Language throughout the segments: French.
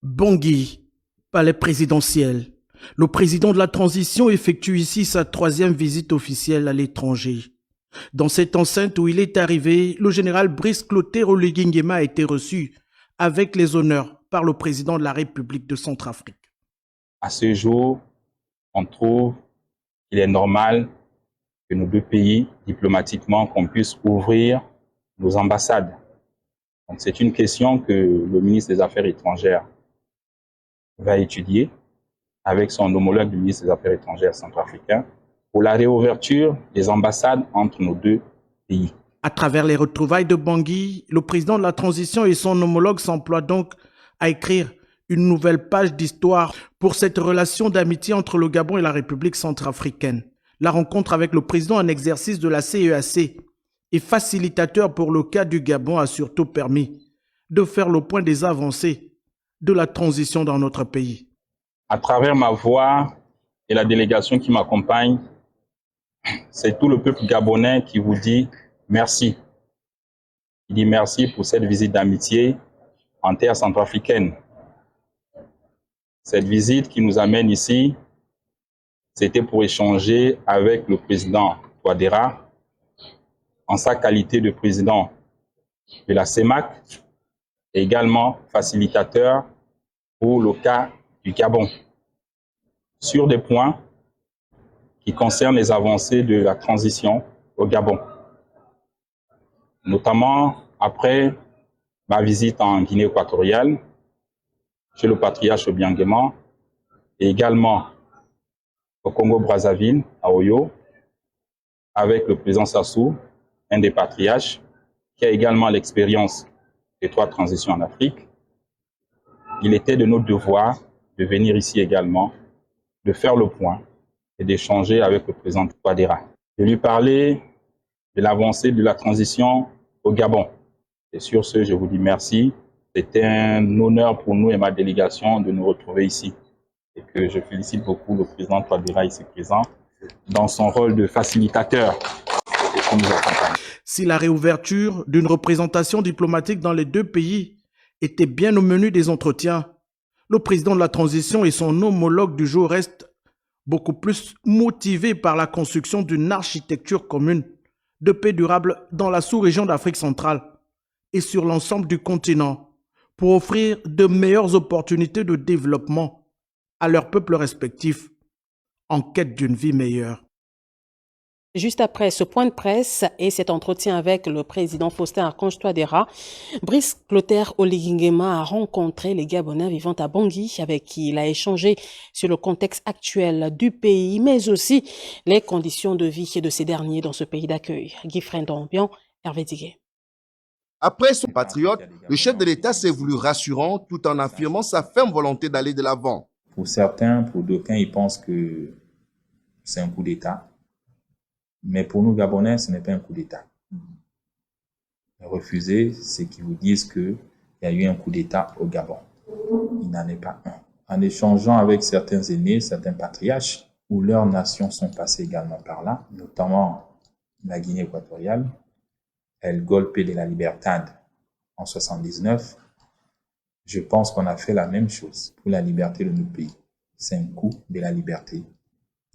Bangui, palais présidentiel. Le président de la transition effectue ici sa troisième visite officielle à l'étranger. Dans cette enceinte où il est arrivé, le général Brice Clotaire Oligui Nguema a été reçu avec les honneurs par le président de la République de Centrafrique. À ce jour, on trouve qu'il est normal que nos deux pays, diplomatiquement, qu'on puisse ouvrir nos ambassades. Donc, c'est une question que le ministre des Affaires étrangères va étudier avec son homologue du ministre des Affaires étrangères centrafricain pour la réouverture des ambassades entre nos deux pays. À travers les retrouvailles de Bangui, le président de la transition et son homologue s'emploient donc à écrire une nouvelle page d'histoire pour cette relation d'amitié entre le Gabon et la République centrafricaine. La rencontre avec le président en exercice de la CEAC et facilitateur pour le cas du Gabon a surtout permis de faire le point des avancées de la transition dans notre pays. À travers ma voix et la délégation qui m'accompagne, c'est tout le peuple gabonais qui vous dit merci. Il dit merci pour cette visite d'amitié en terre centrafricaine. Cette visite qui nous amène ici, c'était pour échanger avec le président Touadéra en sa qualité de président de la CEMAC et également facilitateur pour le cas du Gabon sur des points qui concernent les avancées de la transition au Gabon. Notamment après ma visite en Guinée équatoriale, chez le patriarche Obiang Nguema, et également au Congo-Brazzaville, à Oyo, avec le président Sassou, un des patriarches, qui a également l'expérience des trois transitions en Afrique. Il était de notre devoir de venir ici également, de faire le point et d'échanger avec le président Touadéra, de lui parler de l'avancée de la transition au Gabon. Et sur ce, je vous dis merci. C'était un honneur pour nous et ma délégation de nous retrouver ici. Et que je félicite beaucoup le président Touadéra ici présent dans son rôle de facilitateur et qui nous accompagne. Si la réouverture d'une représentation diplomatique dans les deux pays était bien au menu des entretiens, le président de la transition et son homologue du jour restent beaucoup plus motivés par la construction d'une architecture commune de paix durable dans la sous-région d'Afrique centrale et sur l'ensemble du continent pour offrir de meilleures opportunités de développement à leurs peuples respectifs en quête d'une vie meilleure. Juste après ce point de presse et cet entretien avec le président Faustin Archange Touadéra, Brice Clotaire Oligui Nguema a rencontré les Gabonais vivant à Bangui avec qui il a échangé sur le contexte actuel du pays, mais aussi les conditions de vie de ces derniers dans ce pays d'accueil. Guy Frendambian, Hervé Diguet. Après son patriote, le chef de l'État s'est voulu rassurant tout en affirmant sa ferme volonté d'aller de l'avant. Pour certains, pour d'aucuns, ils pensent que c'est un coup d'État. Mais pour nous, Gabonais, ce n'est pas un coup d'État. Refuser, c'est qu'ils vous disent qu'il y a eu un coup d'État au Gabon. Il n'en est pas un. En échangeant avec certains aînés, certains patriarches, où leurs nations sont passées également par là, notamment la Guinée équatoriale, El Golpe de la Libertad en 79, je pense qu'on a fait la même chose pour la liberté de notre pays. C'est un coup de la liberté,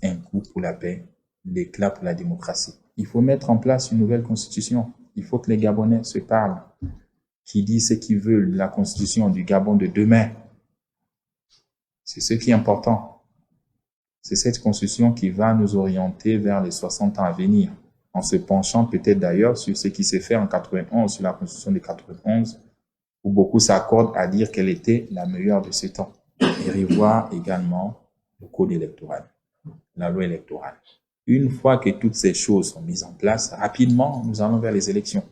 un coup pour la paix, l'éclat pour la démocratie. Il faut mettre en place une nouvelle constitution. Il faut que les Gabonais se parlent, qui disent ce qu'ils veulent de la constitution du Gabon de demain. C'est ce qui est important. C'est cette constitution qui va nous orienter vers les 60 ans à venir, en se penchant peut-être d'ailleurs sur ce qui s'est fait en 91, sur la constitution de 91, où beaucoup s'accordent à dire qu'elle était la meilleure de ces temps. Et revoir également le code électoral, la loi électorale. Une fois que toutes ces choses sont mises en place, rapidement, nous allons vers les élections.